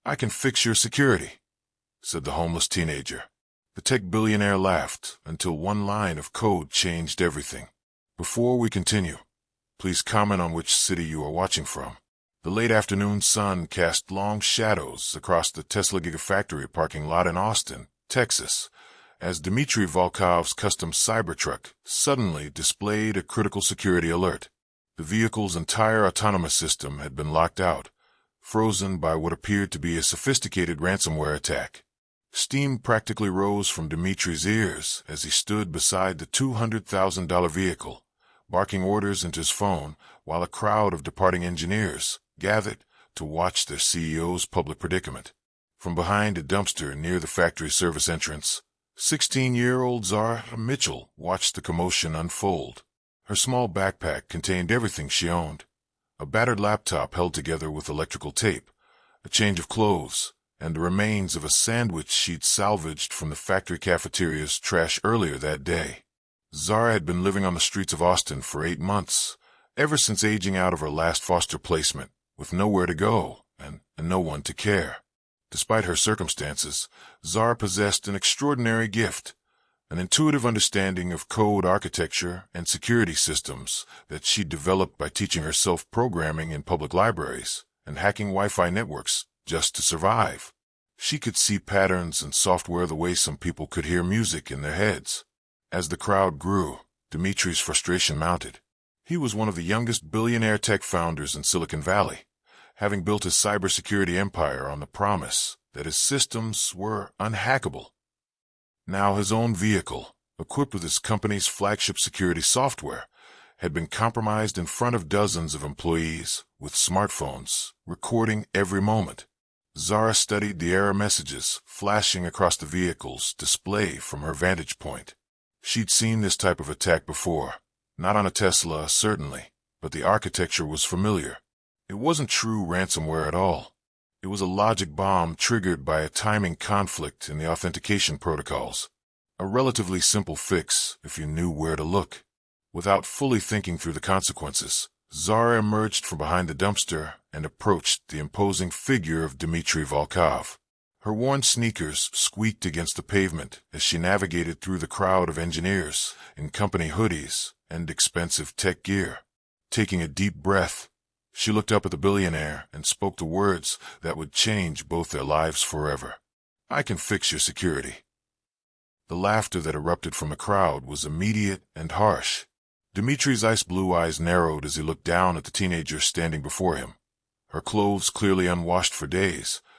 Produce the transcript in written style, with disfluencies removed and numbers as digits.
"I can fix your security," said the homeless teenager. The tech billionaire laughed until one line of code changed everything. "Before we continue, please comment on which city you are watching from." The late afternoon sun cast long shadows across the Tesla Gigafactory parking lot in Austin, Texas, as Dmitry Volkov's custom Cybertruck suddenly displayed a critical security alert. The vehicle's entire autonomous system had been locked out, frozen by what appeared to be a sophisticated ransomware attack. Steam practically rose from Dmitry's ears as he stood beside the $200,000 vehicle, barking orders into his phone while a crowd of departing engineers gathered to watch their CEO's public predicament. From behind a dumpster near the factory service entrance, 16-year-old Zara Mitchell watched the commotion unfold. Her small backpack contained everything she owned: a battered laptop held together with electrical tape, a change of clothes, and the remains of a sandwich she'd salvaged from the factory cafeteria's trash earlier that day. Zara had been living on the streets of Austin for 8 months, ever since aging out of her last foster placement, with nowhere to go and no one to care. Despite her circumstances, Zara possessed an extraordinary gift, an intuitive understanding of code architecture and security systems that she'd developed by teaching herself programming in public libraries and hacking Wi-Fi networks just to survive. She could see patterns in software the way some people could hear music in their heads. As the crowd grew, Dmitry's frustration mounted. He was one of the youngest billionaire tech founders in Silicon Valley, having built his cybersecurity empire on the promise that his systems were unhackable. Now his own vehicle, equipped with his company's flagship security software, had been compromised in front of dozens of employees with smartphones, recording every moment. Zara studied the error messages flashing across the vehicle's display from her vantage point. She'd seen this type of attack before, not on a Tesla, certainly, but the architecture was familiar. It wasn't true ransomware at all. It was a logic bomb triggered by a timing conflict in the authentication protocols. A relatively simple fix if you knew where to look. Without fully thinking through the consequences, Zara emerged from behind the dumpster and approached the imposing figure of Dmitry Volkov. Her worn sneakers squeaked against the pavement as she navigated through the crowd of engineers in company hoodies and expensive tech gear. Taking a deep breath, she looked up at the billionaire and spoke the words that would change both their lives forever. "I can fix your security." The laughter that erupted from the crowd was immediate and harsh. Dmitry's ice-blue eyes narrowed as he looked down at the teenager standing before him. Her clothes clearly unwashed for days,